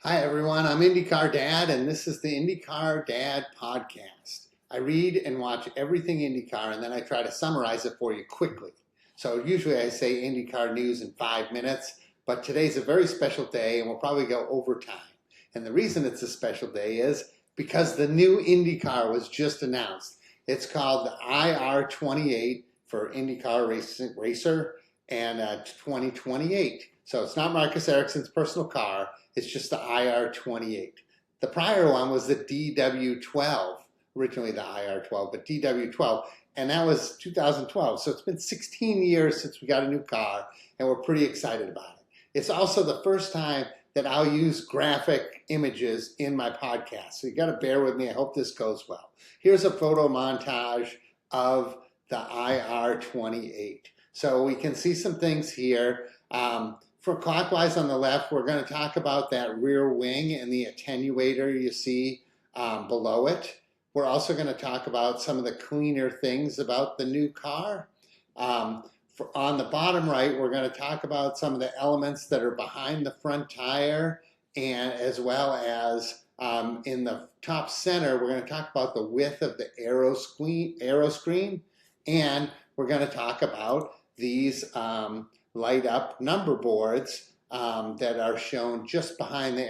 Hi everyone, I'm IndyCar Dad and this is the IndyCar Dad Podcast. I read and watch everything IndyCar and then I try to summarize it for you quickly. So usually I say IndyCar news in 5 minutes, but today's a very special day and we'll probably go over time. And the reason it's a special day is because the new IndyCar was just announced. It's called the IR28 for IndyCar Racer and 2028. So it's not Marcus Ericsson's personal car. It's just the IR28. The prior one was the DW12, originally the IR12, but DW12, and that was 2012. So it's been 16 years since we got a new car, and we're pretty excited about it. It's also the first time that I'll use graphic images in my podcast. So you got to bear with me. I hope this goes well. Here's a photo montage of the IR28. So we can see some things here. For clockwise on the left, we're going to talk about that rear wing and the attenuator you see below it. We're also going to talk about some of the cleaner things about the new car. On the bottom right, we're going to talk about some of the elements that are behind the front tire, and as well as in the top center, we're going to talk about the width of the aero screen, and we're going to talk about these light up number boards that are shown just behind the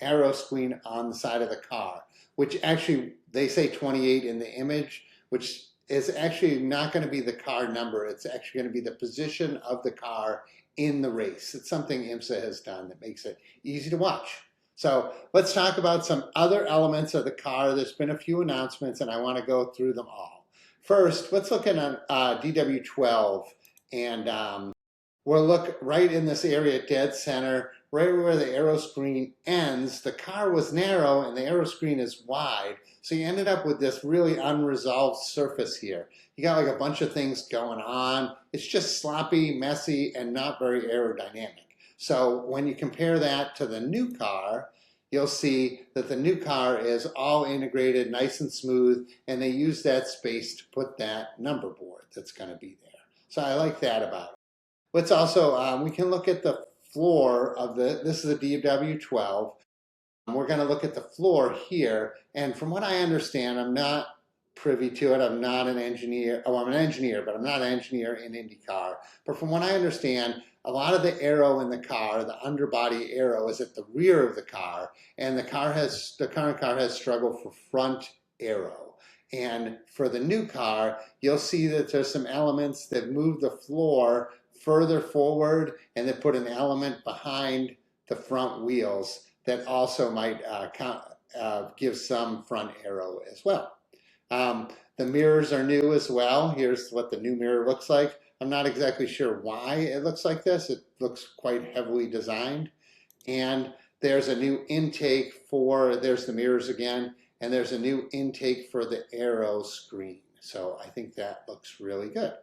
aero screen on the side of the car, which actually they say 28 in the image, which is actually not going to be the car number. It's actually going to be the position of the car in the race. It's something IMSA has done that makes it easy to watch. So let's talk about some other elements of the car. There's been a few announcements and I want to go through them all. First, let's look at DW12, and we'll look right in this area, dead center, right where the aero screen ends. The car was narrow and the aero screen is wide, so you ended up with this really unresolved surface here. You got like a bunch of things going on. It's just sloppy, messy, and not very aerodynamic. So when you compare that to the new car, you'll see that the new car is all integrated, nice and smooth, and they use that space to put that number board that's going to be there. So I like that about it. Let's also, we can look at the floor of this is a DW12. We're going to look at the floor here, and from what I understand, I'm not privy to it. I'm not an engineer. Oh, I'm an engineer, but I'm not an engineer in IndyCar. But from what I understand, a lot of the aero in the car, the underbody aero, is at the rear of the car, and the current car has struggled for front aero. And for the new car, you'll see that there's some elements that move the floor further forward and then put an element behind the front wheels that also might give some front aero as well. The mirrors are new as well. Here's what the new mirror looks like. I'm not exactly sure why it looks like this. It looks quite heavily designed. And there's a new intake there's the mirrors again, and there's a new intake for the aero screen. So I think that looks really good.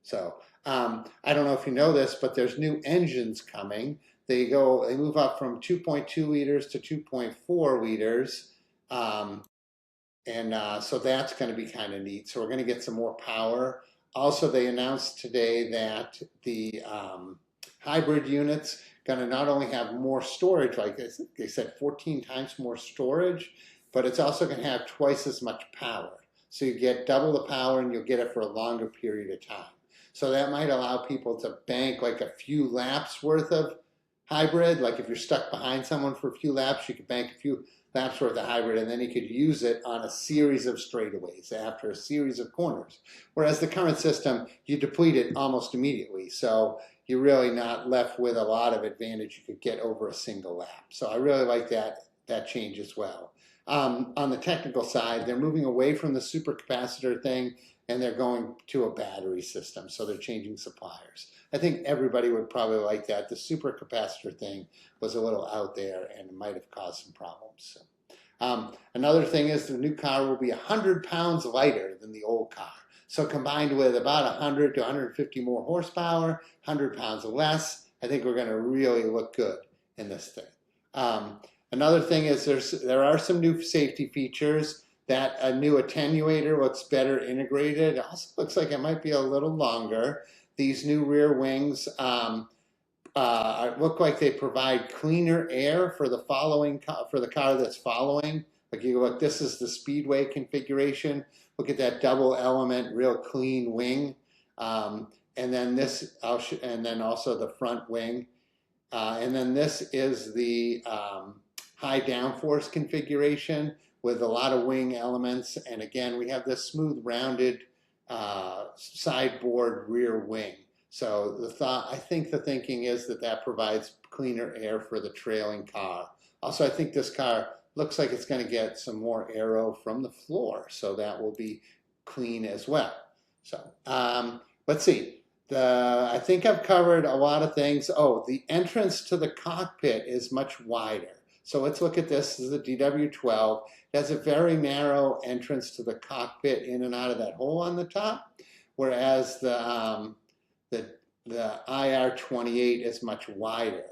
So I don't know if you know this, but there's new engines coming. They move up from 2.2 liters to 2.4 liters. So that's going to be kind of neat. So we're going to get some more power. Also, they announced today that the hybrid unit's going to not only have more storage, like they said 14 times more storage, but it's also going to have twice as much power. So you get double the power and you'll get it for a longer period of time. So that might allow people to bank like a few laps worth of hybrid. Like if you're stuck behind someone for a few laps, you could bank a few laps worth of hybrid and then you could use it on a series of straightaways after a series of corners. Whereas the current system, you deplete it almost immediately. So you're really not left with a lot of advantage you could get over a single lap. So I really like that change as well. On the technical side, they're moving away from the supercapacitor thing and they're going to a battery system, so they're changing suppliers. I think everybody would probably like that. The supercapacitor thing was a little out there and it might have caused some problems. So, another thing is the new car will be 100 pounds lighter than the old car. So combined with about 100 to 150 more horsepower, 100 pounds less, I think we're going to really look good in this thing. Another thing is there are some new safety features. That a new attenuator looks better integrated. It also looks like it might be a little longer. These new rear wings look like they provide cleaner air for the car that's following. Like you look, this is the Speedway configuration. Look at that double element, real clean wing, and then this, and then also the front wing, and then this is the high downforce configuration with a lot of wing elements. And again, we have this smooth, rounded sideboard rear wing. So I think the thinking is that provides cleaner air for the trailing car. Also, I think this car looks like it's going to get some more aero from the floor, so that will be clean as well. So let's see. I think I've covered a lot of things. Oh, the entrance to the cockpit is much wider. So let's look at this. This is the DW12. It has a very narrow entrance to the cockpit in and out of that hole on the top, whereas the IR28 is much wider.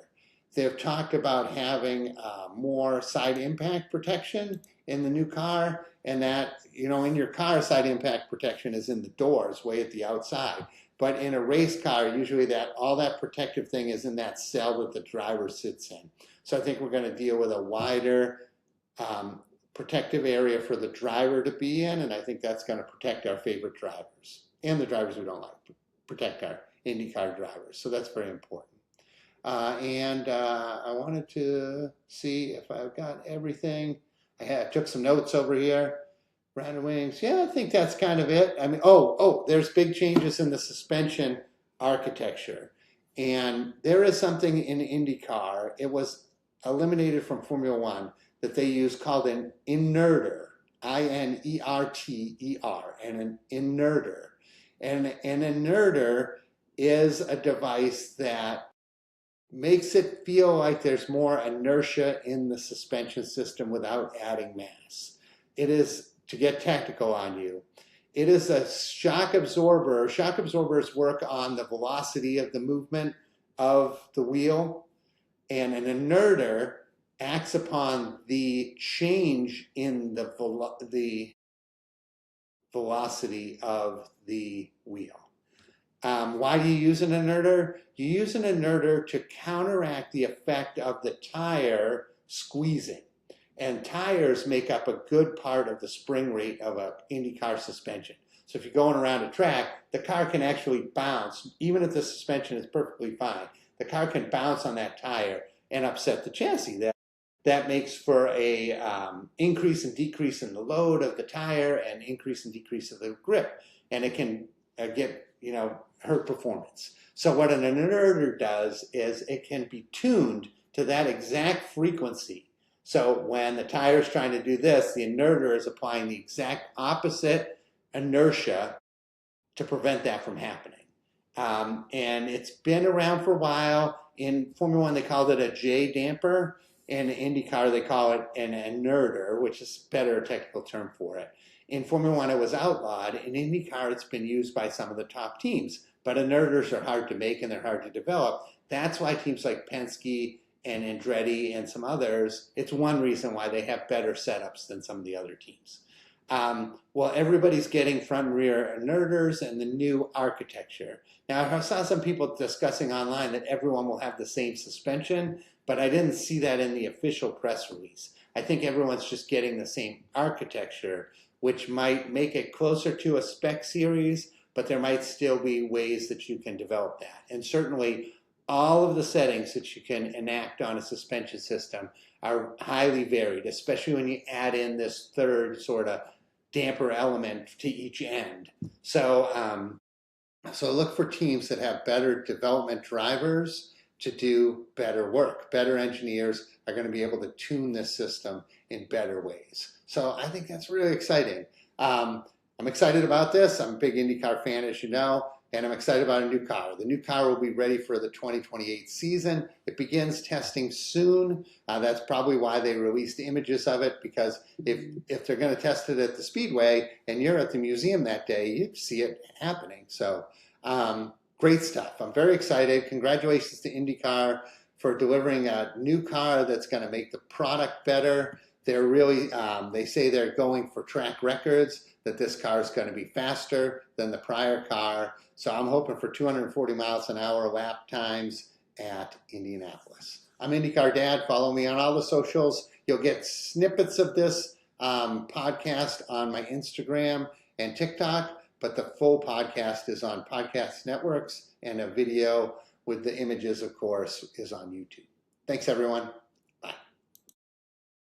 They've talked about having more side impact protection in the new car, and that, in your car, side impact protection is in the doors, way at the outside. But in a race car, usually all that protective thing is in that cell that the driver sits in. So I think we're going to deal with a wider protective area for the driver to be in, and I think that's going to protect our favorite drivers and the drivers we don't like, protect our IndyCar drivers. So that's very important. And I wanted to see if I've got everything. I took some notes over here. Rounded wings. Yeah, I think that's kind of it. I mean, there's big changes in the suspension architecture. And there is something in IndyCar. It was eliminated from Formula One that they use called an Inerter, I-N-E-R-T-E-R, and an Inerter. And an Inerter is a device that makes it feel like there's more inertia in the suspension system without adding mass. It is, to get technical on you, it is a shock absorber. Shock absorbers work on the velocity of the movement of the wheel, and an inerter acts upon the change in the velocity of the wheel. Why do you use an inerter? You use an inerter to counteract the effect of the tire squeezing. And tires make up a good part of the spring rate of an IndyCar suspension. So if you're going around a track, the car can actually bounce, even if the suspension is perfectly fine. The car can bounce on that tire and upset the chassis. That makes for a increase and decrease in the load of the tire and increase and decrease of the grip. And it can hurt performance. So what an inerter does is it can be tuned to that exact frequency. So when the tire is trying to do this, the inerter is applying the exact opposite inertia to prevent that from happening. And it's been around for a while. In Formula One, they called it a J damper. In IndyCar, they call it an inerter, which is a better technical term for it. In Formula One, it was outlawed. In IndyCar, it's been used by some of the top teams. But inerters are hard to make and they're hard to develop. That's why teams like Penske and Andretti and some others, it's one reason why they have better setups than some of the other teams. Well, everybody's getting front and rear inerters and the new architecture. Now, I saw some people discussing online that everyone will have the same suspension, but I didn't see that in the official press release. I think everyone's just getting the same architecture, which might make it closer to a spec series, but there might still be ways that you can develop that. And certainly, all of the settings that you can enact on a suspension system are highly varied, especially when you add in this third sort of damper element to each end. So look for teams that have better development drivers to do better work. Better engineers are going to be able to tune this system in better ways. So I think that's really exciting. I'm excited about this. I'm a big IndyCar fan, as you know, and I'm excited about a new car. The new car will be ready for the 2028 season. It begins testing soon. That's probably why they released images of it, because if they're going to test it at the Speedway and you're at the museum that day, you see it happening. So great stuff. I'm very excited. Congratulations to IndyCar for delivering a new car that's going to make the product better. They're really, they say they're going for track records, that this car is going to be faster than the prior car. So I'm hoping for 240 miles an hour lap times at Indianapolis. I'm IndyCar Dad. Follow me on all the socials. You'll get snippets of this podcast on my Instagram and TikTok, but the full podcast is on podcast networks, and a video with the images, of course, is on YouTube. Thanks, everyone.